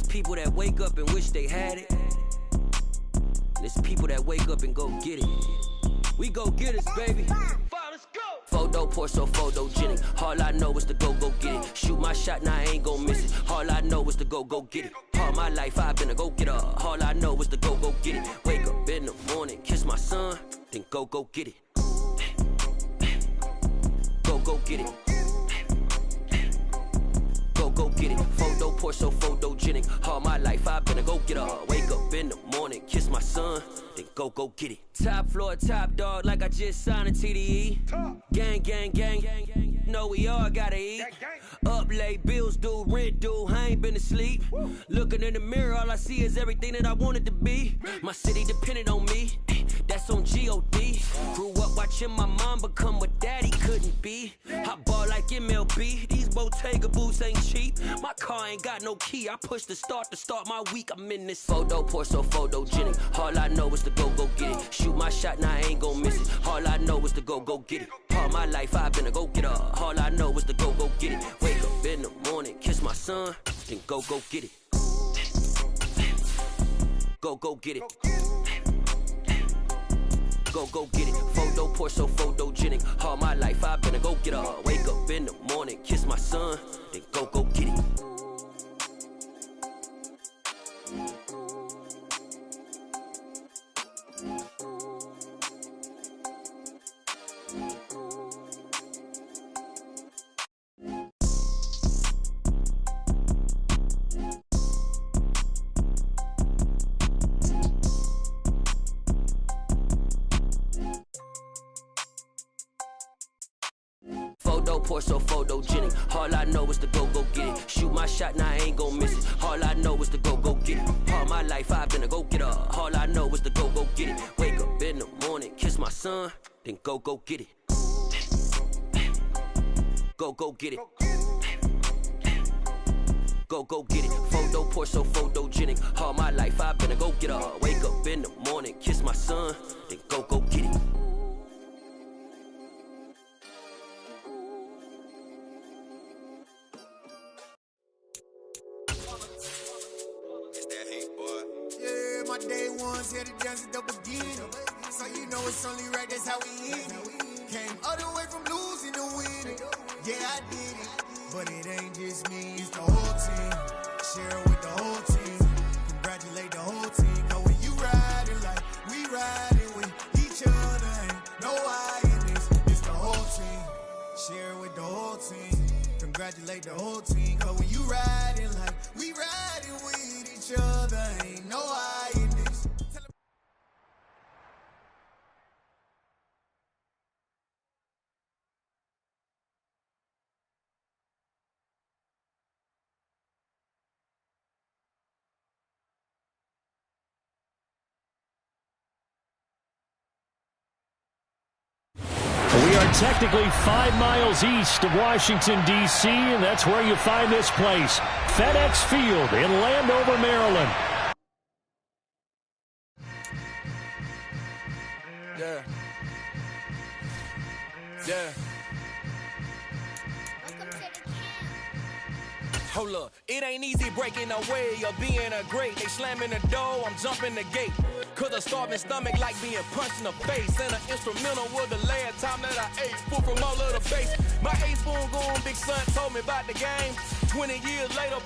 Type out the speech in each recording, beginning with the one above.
people that wake up and wish they had it. And there's people that wake up and go get it. We go get it, baby. Let's go. Photo pour so photogenic. All I know is to go get it. Shoot my shot, now I ain't gon' miss it. All I know is to go get it. All my life I've been a go-getter. All I know is to go get it. Wake up in the morning, kiss my son, then go get it. Go get it. Go get it. Photo pour so photogenic. All my life I've been a go-getter. Wake up in the morning, kiss my son, then go get it. Top floor, top dog, like I just signed a TDE. Gang, gang, gang, gang. Know we all gotta eat. Up late, bills due, rent due, I ain't been asleep. Looking in the mirror, all I see is everything that I wanted to be. My city depended on me, that's on G.O.D. Grew up watching my mom become what daddy couldn't be. I ball like MLB, these Bottega boots ain't cheap. My car ain't got no key, I push the start to start my week. I'm in this photo pour so photogenic. All I know is to go get it. Shoot my shot, now I ain't gon' miss it. All I know is to go get it. All my life I've been a go-getter. All I know is to go get it. Wake up in the morning, kiss my son, then go get it. Go get it. Go get it. Photo pour so photogenic. All my life I've been a go-getter. Wake up in the morning, kiss my son, then go get it. Photo pour so photogenic. All I know is to go get it. Shoot my shot, now I ain't gon' miss it. All I know is to go get it. All my life I've been a go-getter. All I know is to go get it. Wake up in the morning, kiss my son, then go get it. Go get it. Go get it. Photo pour so photogenic. All my life I've been a go-getter. Wake up in the morning, kiss my son, then go get it. Day ones here to dance at the beginning, so you know it's only right, that's how we end it. Came all the way from losing to winning. Yeah, I did it, but it ain't just me, it's the whole team. Share it with the whole team, congratulate the whole team. Cause when you riding like we riding with each other, ain't no I in this, it's the whole team. Share it with the whole team, congratulate the whole team. Cause when you riding like we riding with each other, ain't no I in this. We are technically 5 miles east of Washington, D.C., and that's where you find this place, FedEx Field in Landover, Maryland. Yeah. Yeah. Hold up, it ain't easy breaking away or being a great. They slamming the door, I'm jumping the gate. Cause a starving stomach like being punched in the face. And an instrumental was the last time that I ate food from all of the base. My ace spoon going, big son told me about the game. 20 years later,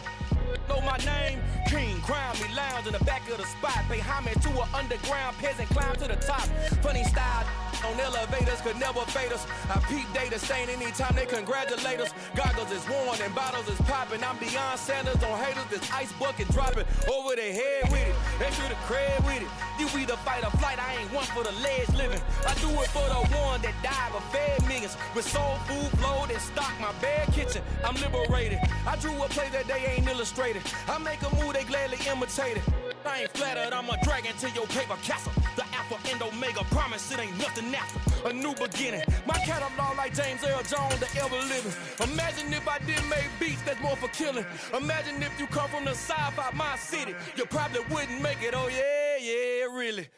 know my name. King, crown me, lounge in the back of the spot. Pay homage to an underground peasant, climb to the top. Funny style on elevators could never fade us. I peep data stain anytime they congratulate us. Goggles is worn and bottles is popping. I'm beyond Sanders on haters, this ice bucket dropping over their head with it. Extra the cred with it. You either fight or flight, I ain't one for the ledge living. I do it for the one that died but fed millions. With soul food flowed and stock my bad kitchen. I'm liberated. I drew a play that they ain't illustrated. I make a move, they gladly imitate it. I ain't flattered, I'm a dragon to your paper castle. The Alpha and Omega, promise it ain't nothing after. A new beginning. My catalog like James Earl Jones, the ever living. Imagine if I did make beats that's more for killing. Imagine if you come from the south out my city. You probably wouldn't make it, oh yeah, really.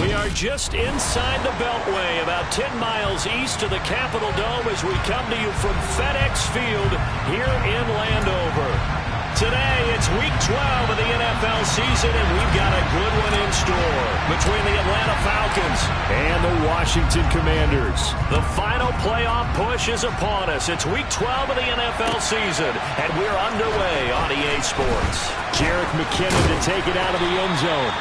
We are just inside the Beltway, about 10 miles east of the Capitol Dome as we come to you from FedEx Field here in Landover. Today, it's season, and we've got a good one in store between the Atlanta Falcons and the Washington Commanders. The final playoff push is upon us. It's Week 12 of the NFL season, and we're underway on EA Sports. Jerick McKinnon to take it out of the end zone,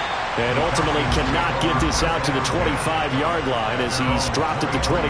and ultimately cannot get this out to the 25-yard line as he's dropped at the 23.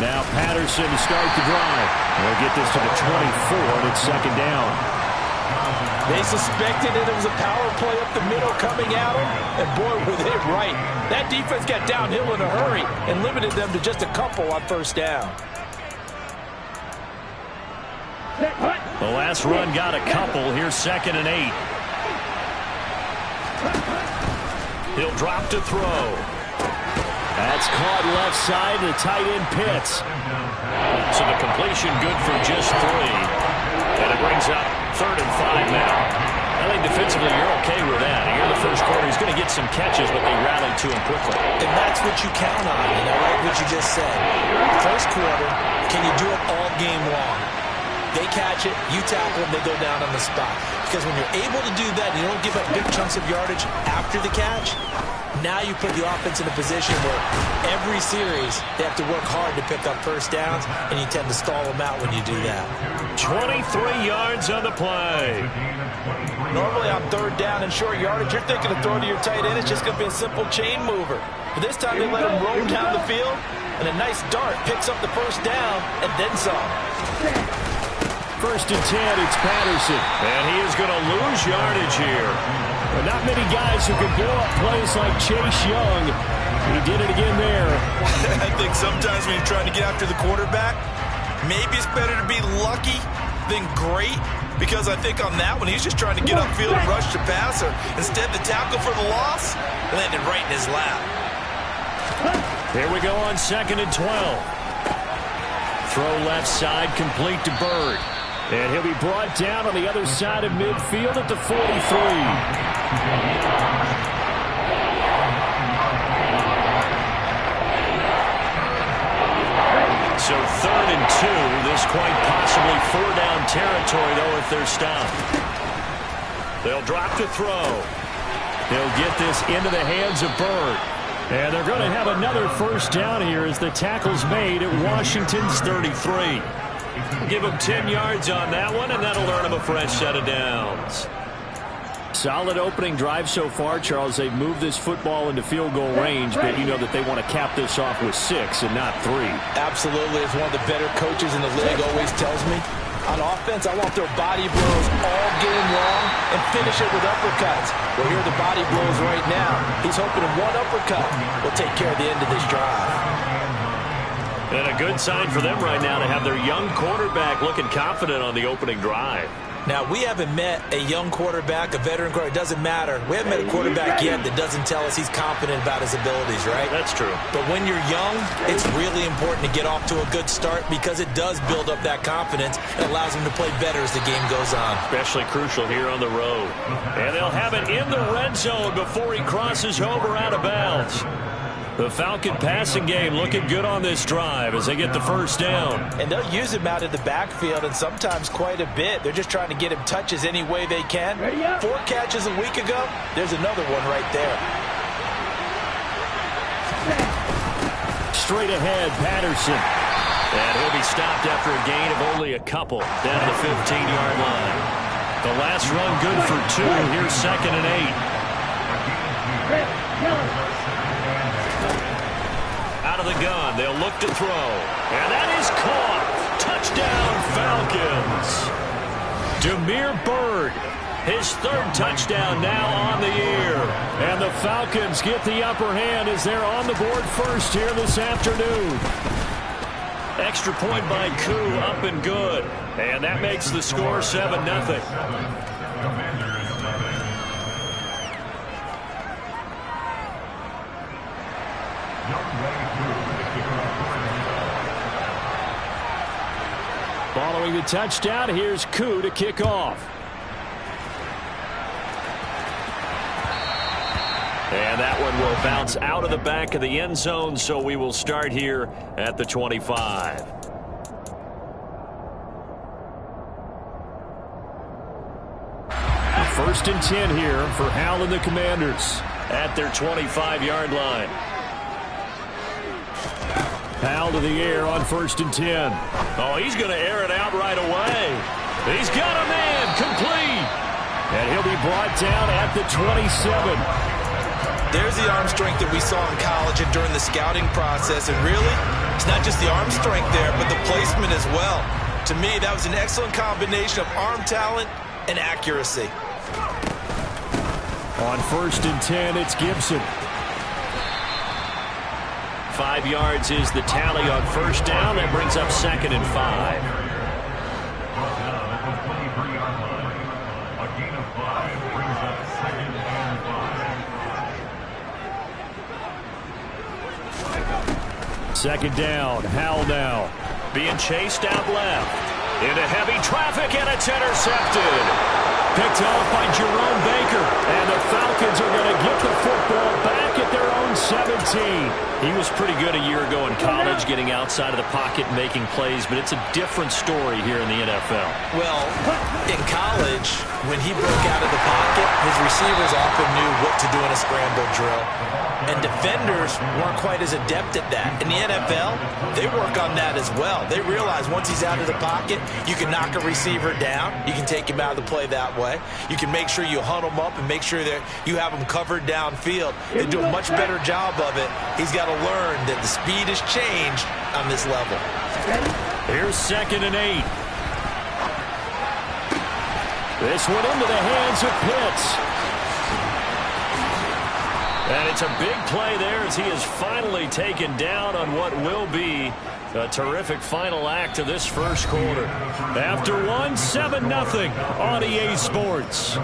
Now Patterson to start the drive. They'll get this to the 24, and it's second down. They suspected it was a power play up the middle coming at them, and boy, were they right. That defense got downhill in a hurry and limited them to just a couple on first down. The last run got a couple. Here's 2nd and 8. He'll drop to throw. That's caught left side to tight end Pitts. So the completion good for just 3. And it brings up 3rd and 5 now. I think defensively you're okay with that. Here in the first quarter, he's going to get some catches, but they rallied to him quickly. And that's what you count on, and I like what you just said. First quarter, can you do it all game long? They catch it, you tackle them, they go down on the spot. Because when you're able to do that, you don't give up big chunks of yardage after the catch, now you put the offense in a position where every series they have to work hard to pick up first downs, and you tend to stall them out when you do that. 23 yards on the play. Normally on 3rd down and short yardage, you're thinking of throwing to your tight end. It's just going to be a simple chain mover. But this time they let him roam down the field, and a nice dart picks up the first down and then some. 1st and 10, it's Patterson. And he is going to lose yardage here. But not many guys who can blow up plays like Chase Young. He did it again there. I think sometimes when you're trying to get after the quarterback, maybe it's better to be lucky than great. Because I think on that one, he's just trying to get upfield and rush the passer. Instead, the tackle for the loss landed right in his lap. Here we go on 2nd and 12. Throw left side, complete to Bird. And he'll be brought down on the other side of midfield at the 43. So 3rd and 2. This quite possibly 4-down territory, though, if they're stopped. They'll drop to throw. He'll get this into the hands of Bird. And they're going to have another first down here as the tackle's made at Washington's 33. Give him 10 yards on that one, and that'll earn him a fresh set of downs. Solid opening drive so far, Charles. They've moved this football into field goal range, but you know that they want to cap this off with 6 and not 3. Absolutely. As one of the better coaches in the league always tells me, on offense, I want their body blows all game long and finish it with uppercuts. Well, here are the body blows right now. He's hoping one uppercut will take care of the end of this drive. And a good sign for them right now to have their young quarterback looking confident on the opening drive. Now, we haven't met a young quarterback, a veteran quarterback. It doesn't matter. We haven't met a quarterback yet that doesn't tell us he's confident about his abilities, right? That's true. But when you're young, it's really important to get off to a good start because it does build up that confidence and allows him to play better as the game goes on. Especially crucial here on the road. And they'll have it in the red zone before he crosses over out of bounds. The Falcon passing game looking good on this drive as they get the first down. And they'll use him out in the backfield and sometimes quite a bit. They're just trying to get him touches any way they can. 4 catches a week ago. There's another one right there. Straight ahead, Patterson. And he'll be stopped after a gain of only a couple down to the 15-yard line. The last run good for 2. Here's 2nd and 8. Out of the gun, they'll look to throw. And that is caught. Touchdown, Falcons. Damiere Byrd, his 3rd touchdown now on the year. And the Falcons get the upper hand as they're on the board first here this afternoon. Extra point by Koo, up and good. And that makes the score 7-0. Following the touchdown, here's Koo to kick off. And that one will bounce out of the back of the end zone, so we will start here at the 25. First and 10 here for Hal and the Commanders at their 25-yard line. Hal to the air on first and 10. Oh, he's going to air it out right away. He's got a man complete. And he'll be brought down at the 27. There's the arm strength that we saw in college and during the scouting process. And really, it's not just the arm strength there, but the placement as well. To me, that was an excellent combination of arm talent and accuracy. On first and 10, it's Gibson. 5 yards is the tally on first down. That brings up second and 5. Second down, Hal now. Being chased out left. Into heavy traffic, and it's intercepted. Picked off by Jerome Baker. And the Falcons are going to get the football back at their own 17. He was pretty good a year ago in college, getting outside of the pocket and making plays, but it's a different story here in the NFL. Well, in college, when he broke out of the pocket, his receivers often knew what to do in a scramble drill. And defenders weren't quite as adept at that. In the NFL, they work on that as well. They realize once he's out of the pocket, you can knock a receiver down. You can take him out of the play that way. You can make sure you hunt him up and make sure that you have him covered downfield. They do a much better job of it. He's got to learn that the speed has changed on this level. Here's second and 8. This one into the hands of Pitts. And it's a big play there as he is finally taken down on what will be a terrific final act of this first quarter. After one, 7-0 on EA Sports.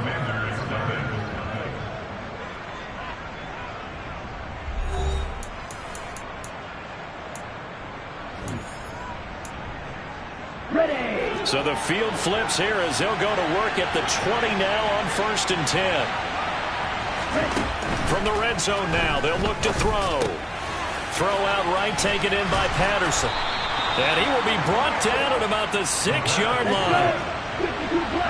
So the field flips here as they'll go to work at the 20 now on first and 10. From the red zone now, they'll look to throw. Throw out right, taken in by Patterson. And he will be brought down at about the 6-yard line.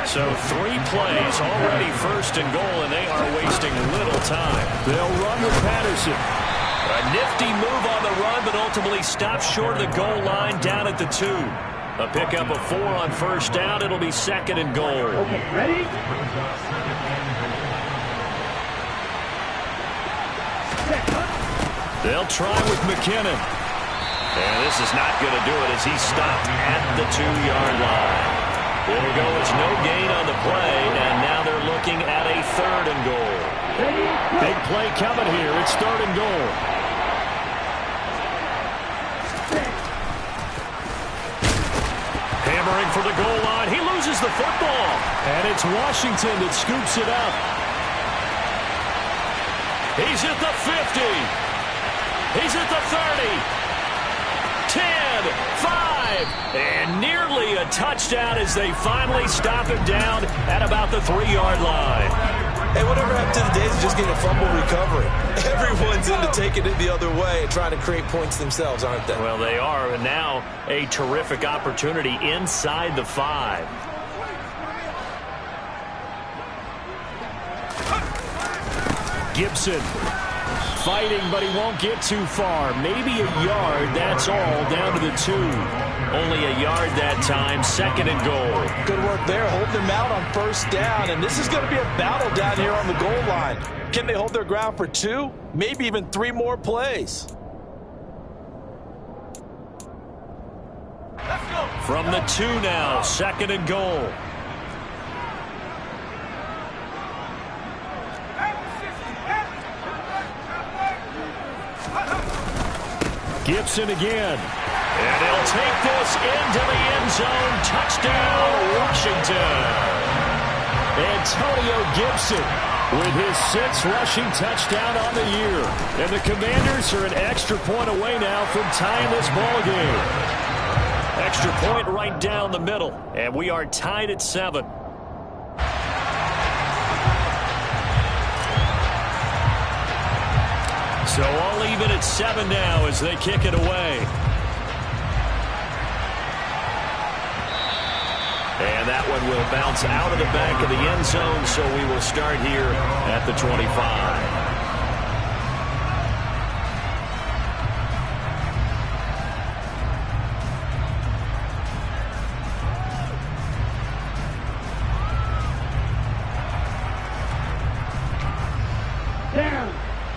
So 3 plays, already first and goal, and they are wasting little time. They'll run with Patterson. A nifty move on the run, but ultimately stops short of the goal line down at the 2. A pickup of 4 on first down. It'll be second and goal. Okay, ready? They'll try with McKinnon. And this is not going to do it as he's stopped at the 2-yard line. It'll go as no gain on the play, and now they're looking at a third and goal. Big play coming here. It's third and goal. Hammering for the goal line. He loses the football. And it's Washington that scoops it up. He's at the 50. He's at the 30. 10, 5, and nearly a touchdown as they finally stop him down at about the 3-yard line. Hey, whatever happened to the days of just getting a fumble recovery? Everyone's into taking it the other way and trying to create points themselves, aren't they? Well, they are, and now a terrific opportunity inside the 5. Gibson fighting, but he won't get too far. Maybe a yard, that's all, down to the 2. Only a yard that time, second and goal. Good work there, holding them out on first down, and this is going to be a battle down here on the goal line. Can they hold their ground for 2, maybe even 3 more plays? Let's go. From the 2 now, second and goal. Gibson again. And he'll take this into the end zone. Touchdown, Washington. Antonio Gibson with his 6th rushing touchdown on the year. And the Commanders are an extra point away now from tying this ball game. Extra point right down the middle, and we are tied at 7. So all even at 7 now as they kick it away. And that one will bounce out of the back of the end zone, so we will start here at the 25.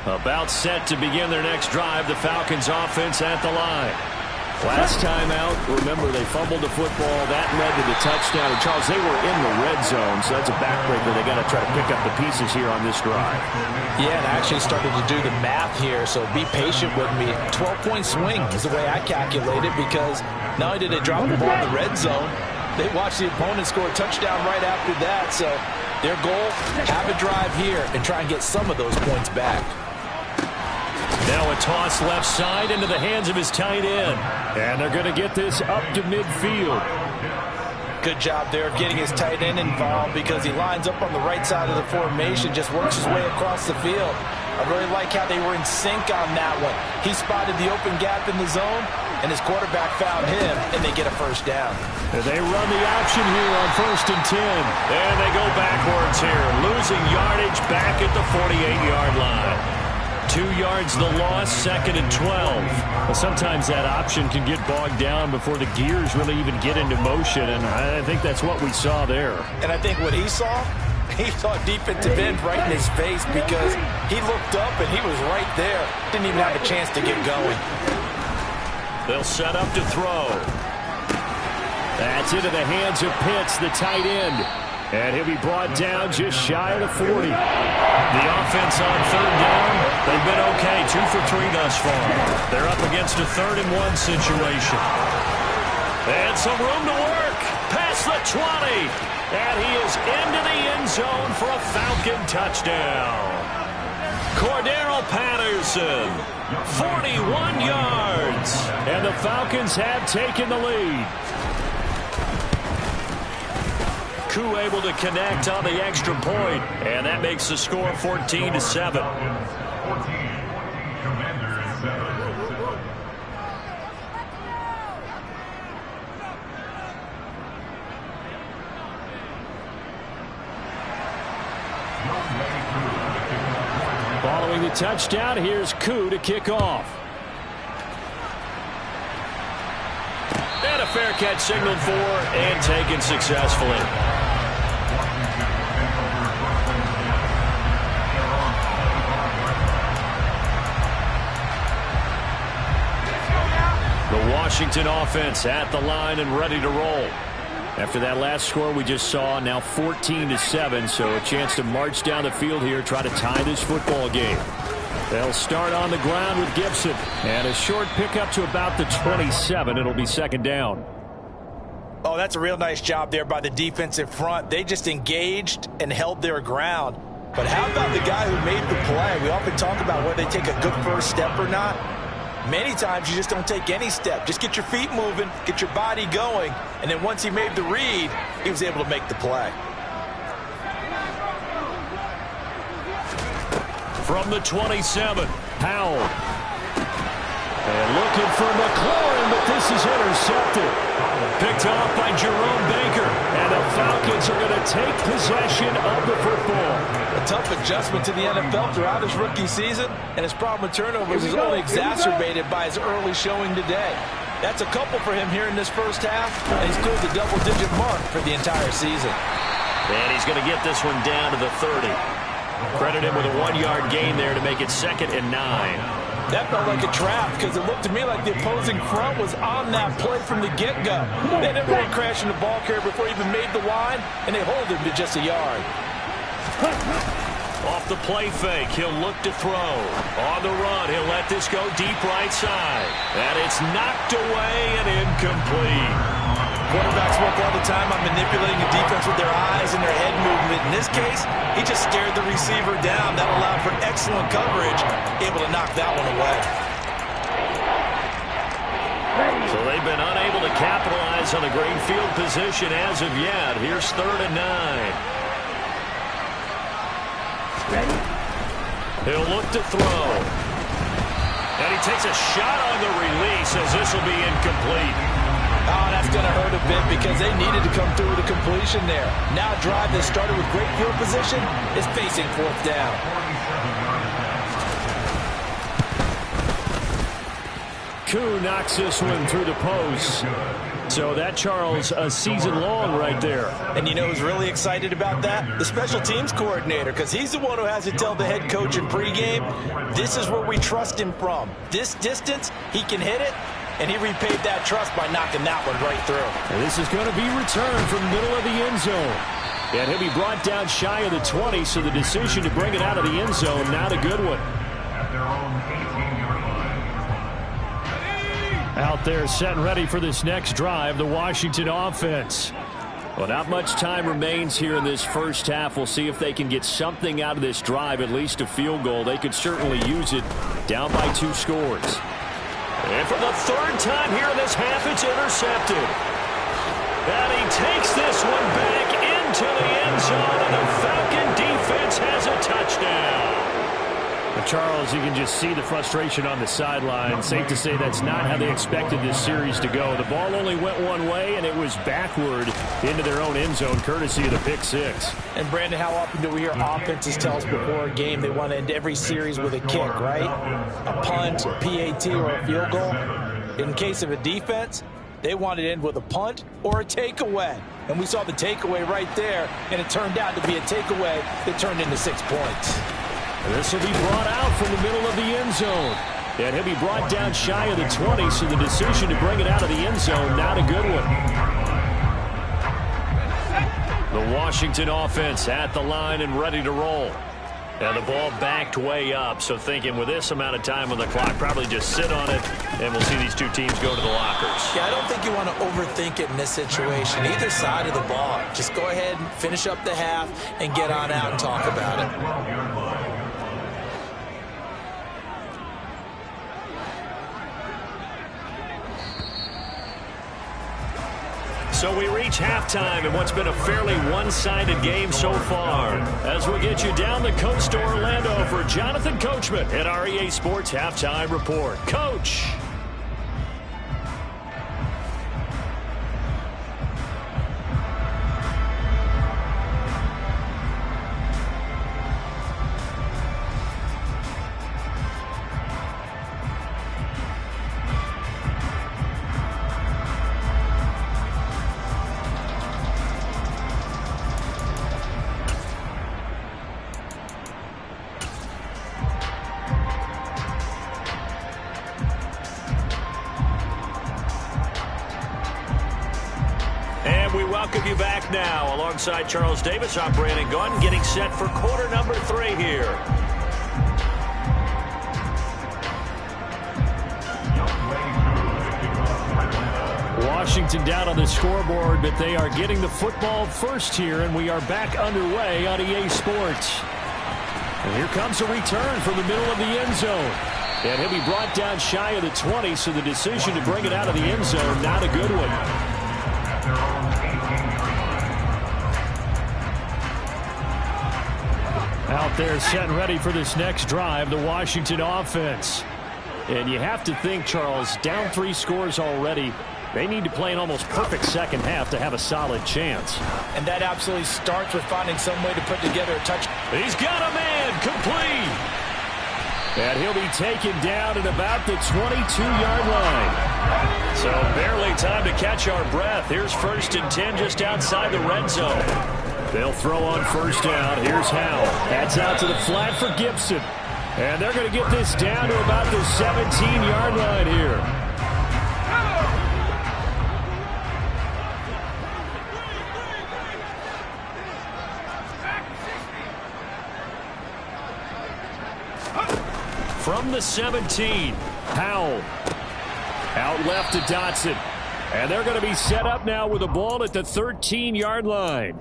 About set to begin their next drive, the Falcons offense at the line. Last time out, remember, they fumbled the football. That led to the touchdown. And Charles, they were in the red zone, so that's a backbreaker. They got to try to pick up the pieces here on this drive. Yeah, and I actually started to do the math here, so be patient with me. 12-point swing is the way I calculate it, because not only did they drop the ball in the red zone, they watched the opponent score a touchdown right after that. So their goal, have a drive here and try and get some of those points back. Now a toss left side into the hands of his tight end. And they're going to get this up to midfield. Good job there of getting his tight end involved, because he lines up on the right side of the formation, just works his way across the field. I really like how they were in sync on that one. He spotted the open gap in the zone, and his quarterback found him, and they get a first down. And they run the option here on 1st and 10. And they go backwards here, losing yardage back at the 48-yard line. 2 yards the loss, 2nd and 12. Well, sometimes that option can get bogged down before the gears really even get into motion, and I think that's what we saw there. And I think what he saw defensive end right in his face, because he looked up and he was right there. Didn't even have a chance to get going. They'll set up to throw. That's into the hands of Pitts, the tight end. And he'll be brought down just shy of the 40. The offense on 3rd down, they've been okay, 2 for 3 thus far. They're up against a 3rd and 1 situation. And some room to work. Past the 20. And he is into the end zone for a Falcon touchdown. Cordero Patterson, 41 yards. And the Falcons have taken the lead. Koo able to connect on the extra point, and that makes the score 14-7. Following the touchdown, here's Koo to kick off. And a fair catch signaled for and taken successfully. The Washington offense at the line and ready to roll. After that last score we just saw, now 14-7, so a chance to march down the field here, try to tie this football game. They'll start on the ground with Gibson, and a short pickup to about the 27. It'll be 2nd down. Oh, that's a real nice job there by the defensive front. They just engaged and held their ground. But how about the guy who made the play? We often talk about whether they take a good first step or not. Many times you just don't take any step. Just get your feet moving, get your body going, and then once he made the read, he was able to make the play. From the 27, Powell. And looking for McLaurin, but this is intercepted. Picked off by Jerome Baker. And the Falcons are going to take possession of the football. A tough adjustment to the NFL throughout his rookie season, and his problem with turnovers is only exacerbated by his early showing today. That's a couple for him here in this first half, and he's cleared the double-digit mark for the entire season. And he's going to get this one down to the 30. Credit him with a 1-yard gain there to make it 2nd and 9. That felt like a trap, because it looked to me like the opposing front was on that play from the get-go. They never went crashing the ball carrier before he even made the line, and they hold him to just a yard. Off the play fake, he'll look to throw. On the run, he'll let this go deep right side. And it's knocked away and incomplete. Quarterbacks work all the time on manipulating the defense with their eyes and their head movement. In this case, he just stared the receiver down. That allowed for excellent coverage, able to knock that one away. So they've been unable to capitalize on the great field position as of yet. Here's 3rd and 9. Ready? He'll look to throw. And he takes a shot on the release as this will be incomplete. Oh, that's going to hurt a bit because they needed to come through with a completion there. Now a drive that started with great field position is facing 4th down. Koo knocks this one through the post. So that, Charles, a season long right there. And you know who's really excited about that? The special teams coordinator, because he's the one who has to tell the head coach in pregame, this is where we trust him from. This distance, he can hit it, and he repaid that trust by knocking that one right through. And this is going to be returned from the middle of the end zone. And he'll be brought down shy of the 20, so the decision to bring it out of the end zone, not a good one. Out there set and ready for this next drive, the Washington offense. Well, not much time remains here in this first half. We'll see if they can get something out of this drive, at least a field goal. They could certainly use it, down by 2 scores. And for the 3rd time here in this half, it's intercepted. And he takes this one back into the end zone, and the Falcon defense has a touchdown. Charles, you can just see the frustration on the sideline. Safe to say that's not how they expected this series to go. The ball only went one way, and it was backward into their own end zone, courtesy of the pick 6. And, Brandon, how often do we hear offenses tell us before a game they want to end every series with a kick, right? A punt, a PAT, or a field goal. In case of a defense, they want to end with a punt or a takeaway. And we saw the takeaway right there, and it turned out to be a takeaway that turned into 6 points. And this will be brought out from the middle of the end zone. And he'll be brought down shy of the 20, so the decision to bring it out of the end zone, not a good one. The Washington offense at the line and ready to roll. And the ball backed way up, so thinking with this amount of time on the clock, probably just sit on it, and we'll see these 2 teams go to the lockers. Yeah, I don't think you want to overthink it in this situation. Either side of the ball. Just go ahead and finish up the half and get on out and talk about it. So we reach halftime in what's been a fairly one-sided game so far. As we get you down the coast to Orlando for Jonathan Coachman at our EA Sports Halftime Report. Coach. Welcome you back now. Alongside Charles Davis, I'm Brandon Gunn, getting set for quarter number 3 here. Washington down on the scoreboard, but they are getting the football first here, and we are back underway on EA Sports. And here comes a return from the middle of the end zone. And he'll be brought down shy of the 20, so the decision to bring it out of the end zone, not a good one. Out there set and ready for this next drive, the Washington offense. And you have to think, Charles, down 3 scores already. They need to play an almost perfect second half to have a solid chance. And that absolutely starts with finding some way to put together a touch. He's got a man complete. And he'll be taken down at about the 22-yard line. So barely time to catch our breath. Here's 1st and 10 just outside the red zone. They'll throw on 1st down. Here's Howell. That's out to the flat for Gibson. And they're going to get this down to about the 17-yard line here. From the 17, Howell. Out left to Dotson. And they're going to be set up now with the ball at the 13-yard line.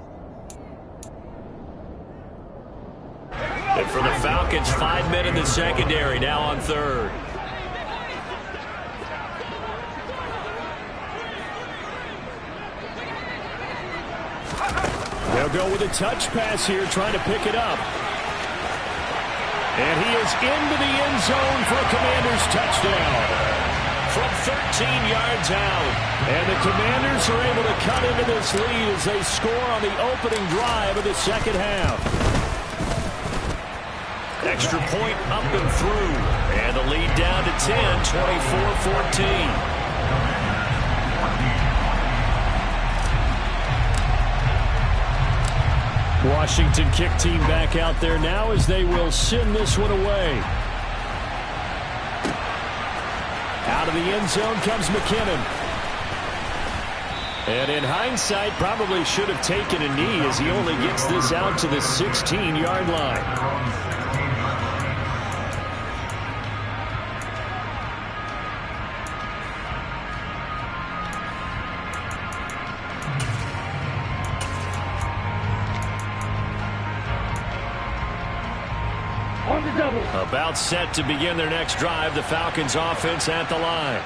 And for the Falcons, 5 men in the secondary, now on third. They'll go with a touch pass here, trying to pick it up. And he is into the end zone for a Commanders touchdown. From 13 yards out. And the Commanders are able to cut into this lead as they score on the opening drive of the second half. Extra point up and through. And the lead down to 10, 24-14. Washington kick team back out there now as they will send this one away. Out of the end zone comes McKinnon. And in hindsight, probably should have taken a knee as he only gets this out to the 16-yard line. About set to begin their next drive, the Falcons offense at the line.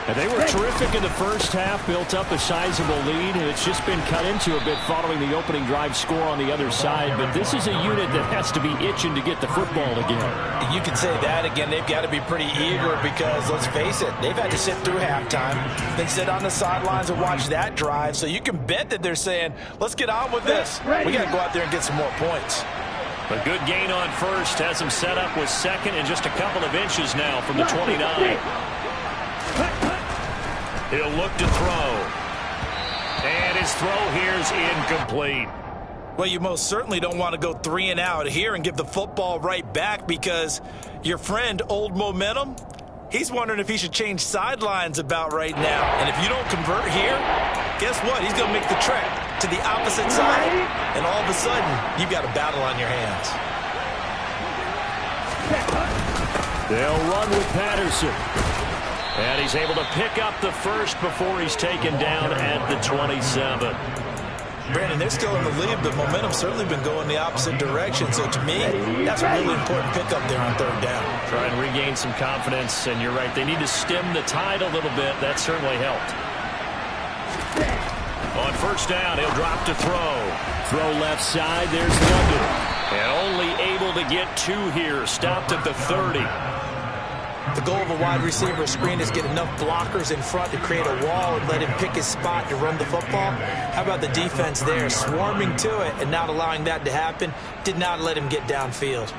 And they were terrific in the first half, built up a sizable lead, and it's just been cut into a bit following the opening drive score on the other side. But this is a unit that has to be itching to get the football again. You can say that again. They've got to be pretty eager because, let's face it, they've had to sit through halftime, then sit on the sidelines and watch that drive. So you can bet that they're saying, let's get on with this. We got to go out there and get some more points. A good gain on first has him set up with second and just a couple of inches now from the 29. He'll look to throw. And his throw here is incomplete. Well, you most certainly don't want to go 3 and out here and give the football right back because your friend, Old Momentum, he's wondering if he should change sidelines about right now. And if you don't convert here, guess what? He's going to make the trek to the opposite side, and all of a sudden, you've got a battle on your hands. They'll run with Patterson. And he's able to pick up the first before he's taken down at the 27. Brandon, they're still in the lead, but momentum's certainly been going the opposite direction. So to me, that's a really important pickup there on third down. Try and regain some confidence, and you're right. They need to stem the tide a little bit. That certainly helped. On first down, he'll drop to throw. Throw left side, there's London. And only able to get 2 here. Stopped at the 30. The goal of a wide receiver screen is get enough blockers in front to create a wall and let him pick his spot to run the football. How about the defense there? Swarming to it and not allowing that to happen. Did not let him get downfield.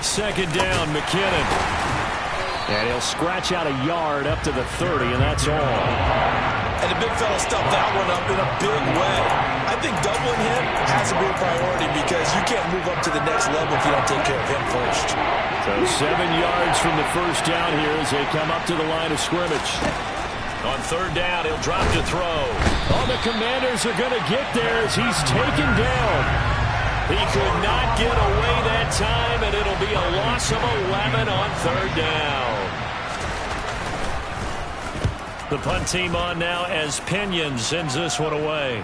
Second down, McKinnon. And he'll scratch out a yard up to the 30, and that's all. And the big fella stuffed that one up in a big way. I think doubling him has to be a priority because you can't move up to the next level if you don't take care of him first. So 7 yards from the first down here as they come up to the line of scrimmage. On third down, he'll drop to throw. Oh, the Commanders are going to get there as he's taken down. He could not get away that time, and it'll be a loss of 11 on third down. The punt team on now as Pinion sends this one away.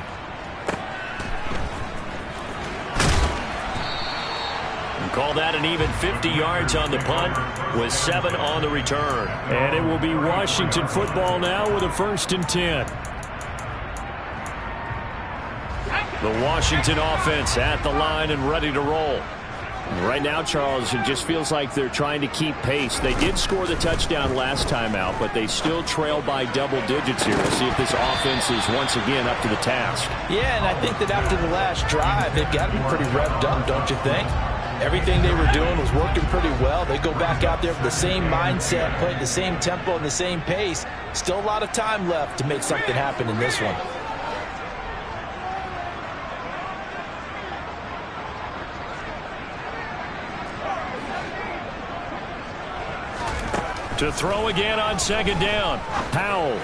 Call that an even 50 yards on the punt with 7 on the return. And it will be Washington football now with a 1st and 10. The Washington offense at the line and ready to roll. Right now, Charles, it just feels like they're trying to keep pace. They did score the touchdown last time out, but they still trail by double digits here. We'll see if this offense is once again up to the task. Yeah, and I think that after the last drive, they've got to be pretty revved up, don't you think? Everything they were doing was working pretty well. They go back out there with the same mindset, playing the same tempo and the same pace. Still a lot of time left to make something happen in this one. To throw again on second down. Powell.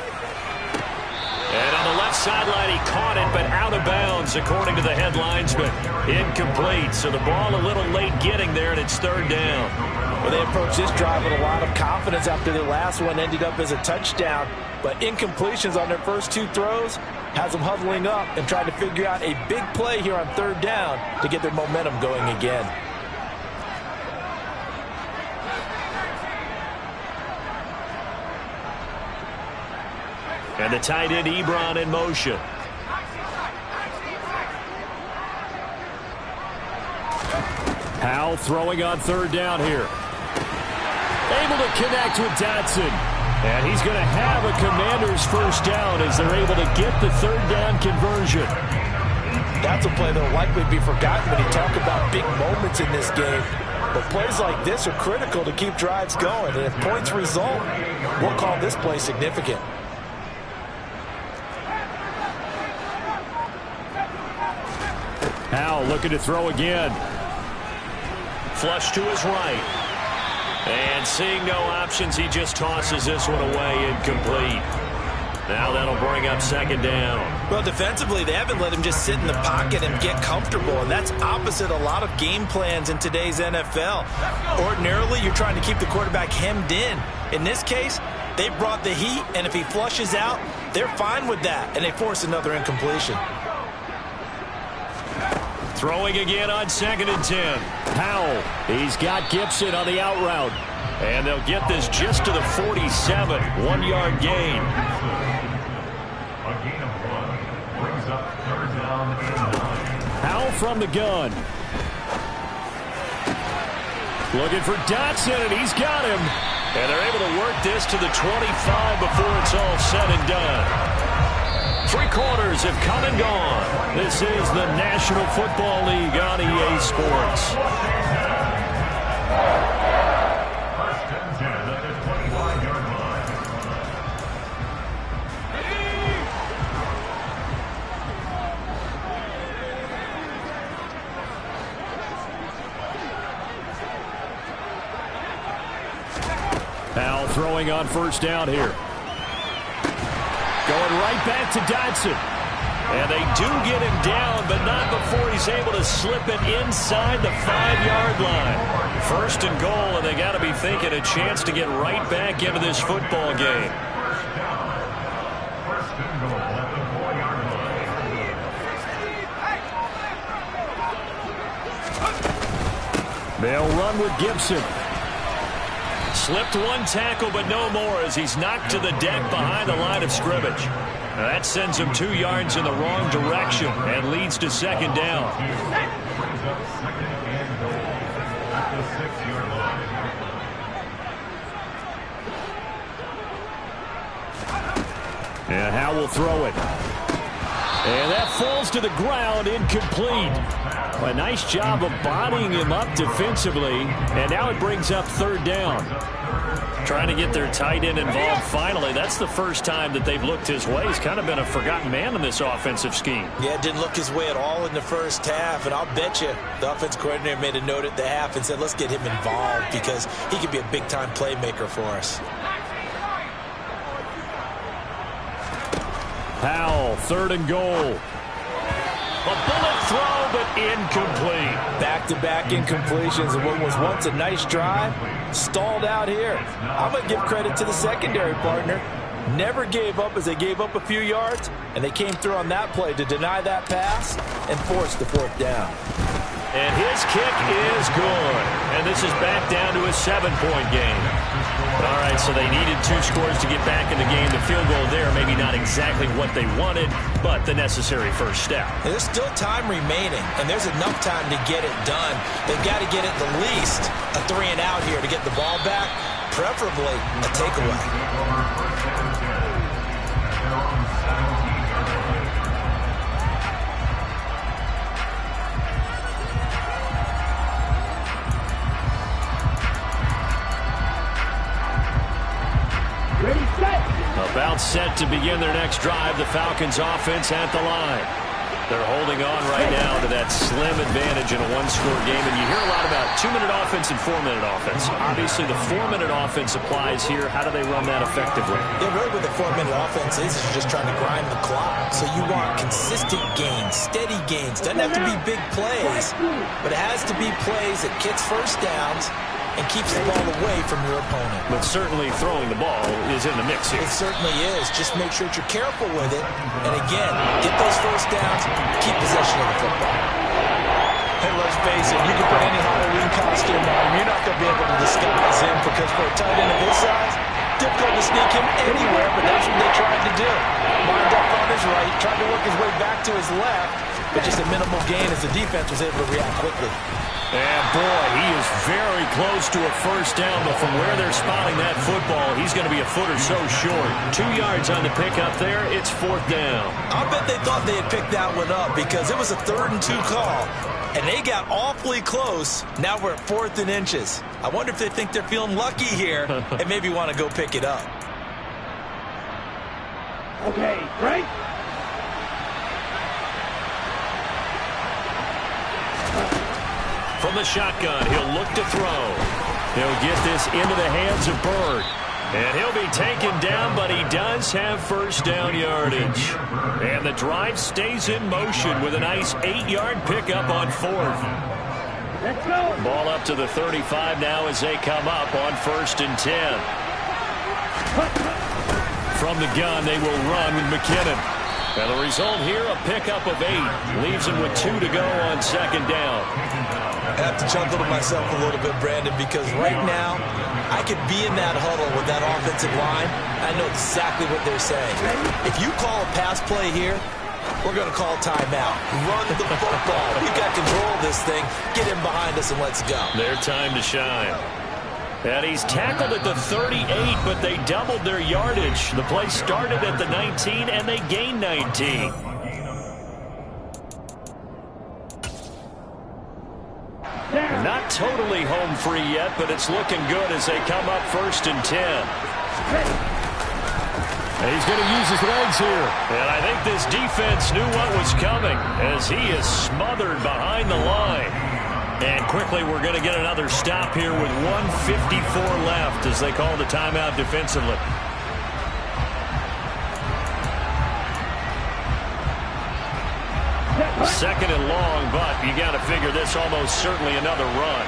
And on the left sideline, he caught it, but out of bounds. downs, according to the head linesman. Incomplete, so the ball a little late getting there, and it's third down. Well, they approached this drive with a lot of confidence after the last one ended up as a touchdown. But incompletions on their first two throws has them huddling up and trying to figure out a big play here on third down to get their momentum going again. And the tight end Ebron in motion. Howell throwing on third down here. Able to connect with Dotson. And he's going to have a Commanders first down as they're able to get the third down conversion. That's a play that will likely be forgotten when you talk about big moments in this game. But plays like this are critical to keep drives going. And if points result, we'll call this play significant. Howell looking to throw again. Flush to his right. And seeing no options, he just tosses this one away, incomplete. Now that'll bring up second down. Well, defensively, they haven't let him just sit in the pocket and get comfortable, and that's opposite a lot of game plans in today's NFL. Ordinarily, you're trying to keep the quarterback hemmed in. In this case, they brought the heat, and if he flushes out, they're fine with that, and they force another incompletion. Throwing again on 2nd and 10. Howell, he's got Gibson on the out route. And they'll get this just to the 47. 1-yard gain. A gain of 1 brings up third down and 9. Howell from the gun. Looking for Dotson, and he's got him. And they're able to work this to the 25 before it's all said and done. 3 quarters have come and gone. This is the National Football League on EA Sports. First and 10 at the 25-yard line. Howell throwing on first down here. Going right back to Dotson. And they do get him down, but not before he's able to slip it inside the 5-yard line. First and goal, and they got to be thinking a chance to get right back into this football game. First and goal at the 4-yard line. They'll run with Gibson. Slipped one tackle, but no more as he's knocked to the deck behind the line of scrimmage. Now that sends him 2 yards in the wrong direction and leads to second down. Brings up second and goal at the 6-yard line. And Howell will throw it. And that falls to the ground, incomplete. A nice job of bodying him up defensively, and now it brings up third down. Trying to get their tight end involved finally. That's the first time that they've looked his way. He's kind of been a forgotten man in this offensive scheme. Yeah, didn't look his way at all in the first half, and I'll bet you the offense coordinator made a note at the half and said, let's get him involved because he could be a big-time playmaker for us. Howell, third and goal. A bullet throw, but incomplete. Back-to-back incompletions of what was once a nice drive, stalled out here. I'm going to give credit to the secondary partner. Never gave up as they gave up a few yards, and they came through on that play to deny that pass and force the fourth down. And his kick is good. And this is back down to a 7-point game. All right, so they needed 2 scores to get back in the game. The field goal there, maybe not exactly what they wanted, but the necessary first step. There's still time remaining, and there's enough time to get it done. They've got to get at the least a 3-and-out here to get the ball back, preferably a takeaway. About set to begin their next drive. The Falcons offense at the line. They're holding on right now to that slim advantage in a one-score game, and you hear a lot about 2-minute offense and 4-minute offense. Obviously, the 4-minute offense applies here. How do they run that effectively? Yeah, really what the 4-minute offense is you're just trying to grind the clock. So you want consistent gains, steady gains. Doesn't have to be big plays, but it has to be plays that gets first downs and keeps the ball away from your opponent. But certainly throwing the ball is in the mix here. It certainly is. Just make sure that you're careful with it. And again, get those first downs, keep possession of the football. Hey, let's face it, you can put any Halloween costume on, you're not going to be able to disguise him because for a tight end of his size, difficult to sneak him anywhere, but that's what they tried to do. Lined up on his right, tried to work his way back to his left, but just a minimal gain as the defense was able to react quickly. And boy, he is very close to a first down, but from where they're spotting that football, he's going to be a foot or so short. 2 yards on the pickup there. It's 4th down. I bet they thought they had picked that one up because it was a 3rd and 2 call, and they got awfully close. Now we're at 4th and inches. I wonder if they think they're feeling lucky here and maybe want to go pick it up. Okay, break. From the shotgun, he'll look to throw. He'll get this into the hands of Bird. And he'll be taken down, but he does have first down yardage. And the drive stays in motion with a nice 8-yard pickup on 4th. Let's go. Ball up to the 35 now as they come up on 1st and 10. From the gun, they will run with McKinnon. And the result here, a pickup of 8. Leaves him with 2 to go on 2nd down. I have to chuckle to myself a little bit, Brandon, because right now I could be in that huddle with that offensive line. I know exactly what they're saying. If you call a pass play here, we're going to call timeout. Run the football. We've got control of this thing. Get him behind us and let's go. Their time to shine. And he's tackled at the 38, but they doubled their yardage. The play started at the 19, and they gained 19. Not totally home free yet, but it's looking good as they come up 1st and 10. And he's going to use his legs here. And I think this defense knew what was coming as he is smothered behind the line. And quickly we're going to get another stop here with 1:54 left as they call the timeout defensively. Second and long, but you got to figure this almost certainly another run.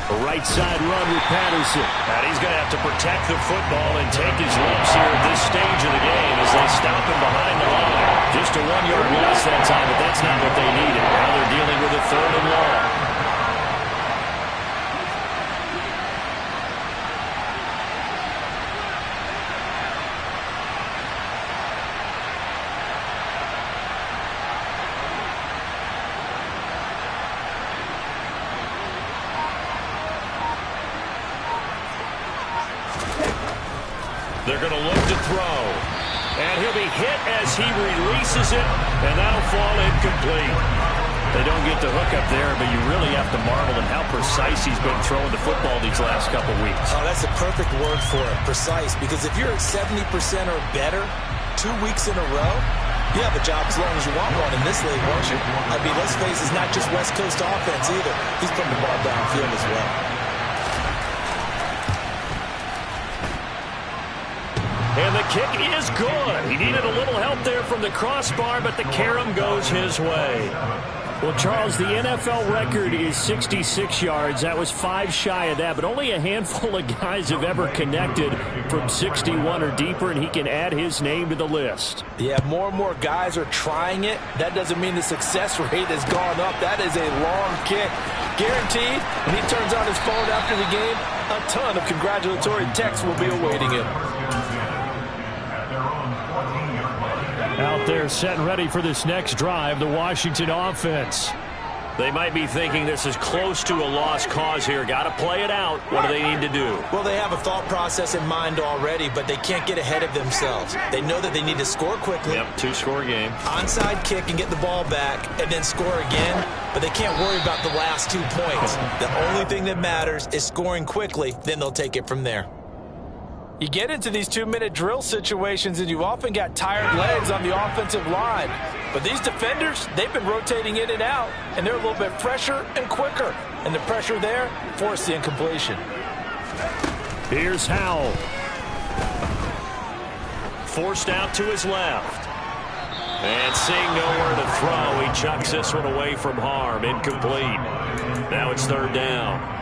A right side run with Patterson. And he's going to have to protect the football and take his lumps here at this stage of the game as they stop him behind the line. Just a 1-yard loss that time, but that's not what they needed. Now they're dealing with a 3rd and long. They're going to look to throw. And he'll be hit as he releases it, and that'll fall incomplete. They don't get the hook up there, but you really have to marvel at how precise he's been throwing the football these last couple weeks. Oh, that's the perfect word for it, precise, because if you're at 70% or better 2 weeks in a row, you have a job as long as you want one in this league, won't you? I mean, let's face it, it's not just West Coast offense either. He's putting the ball downfield as well. And the kick is good. He needed a little help there from the crossbar, but the carom goes his way. Well, Charles, the NFL record is 66 yards. That was 5 shy of that, but only a handful of guys have ever connected from 61 or deeper, and he can add his name to the list. Yeah, more and more guys are trying it. That doesn't mean the success rate has gone up. That is a long kick. Guaranteed, when he turns on his phone after the game, a ton of congratulatory texts will be awaiting him. Out there set and ready for this next drive, the Washington offense. They might be thinking this is close to a lost cause here. Got to play it out. What do they need to do? Well, they have a thought process in mind already, but they can't get ahead of themselves. They know that they need to score quickly. Yep, 2-score game. Onside kick and get the ball back and then score again, but they can't worry about the last 2 points. The only thing that matters is scoring quickly, then they'll take it from there. You get into these 2-minute drill situations, and you've often got tired legs on the offensive line. But these defenders, they've been rotating in and out, and they're a little bit fresher and quicker. And the pressure there forced the incompletion. Here's Howell. Forced out to his left. And seeing nowhere to throw, he chucks this one away from harm. Incomplete. Now it's third down.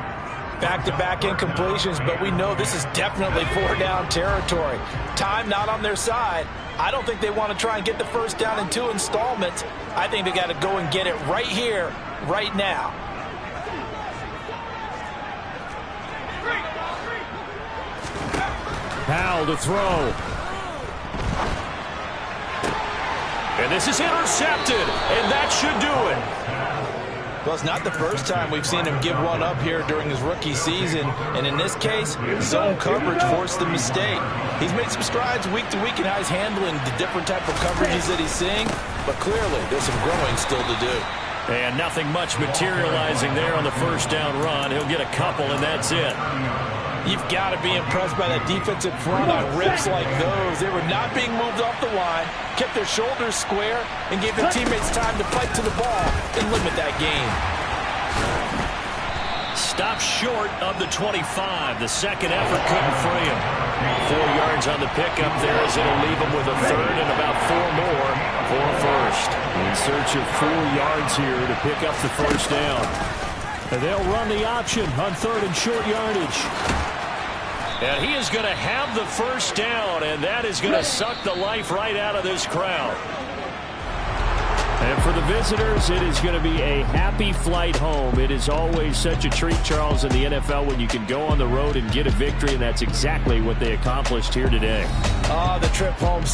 Back-to-back incompletions, but we know this is definitely 4-down territory. Time not on their side. I don't think they want to try and get the first down in 2 installments. I think they got to go and get it right here, right now. Howell to throw. And this is intercepted, and that should do it. Well, it's not the first time we've seen him give one up here during his rookie season. And in this case, zone coverage forced the mistake. He's made some strides week to week in how he's handling the different type of coverages that he's seeing. But clearly, there's some growing still to do. And nothing much materializing there on the first down run. He'll get a couple, and that's it. You've got to be impressed by that defensive front on rips like those. They were not being moved off the line, kept their shoulders square, and gave their teammates time to fight to the ball and limit that gain. Stopped short of the 25. The second effort couldn't free him. 4 yards on the pickup there as it'll leave him with a third and about 4 more for a first. In search of 4 yards here to pick up the first down. And they'll run the option on third and short yardage. And he is going to have the first down, and that is going to suck the life right out of this crowd. And for the visitors, it is going to be a happy flight home. It is always such a treat, Charles, in the NFL when you can go on the road and get a victory, and that's exactly what they accomplished here today. The trip home.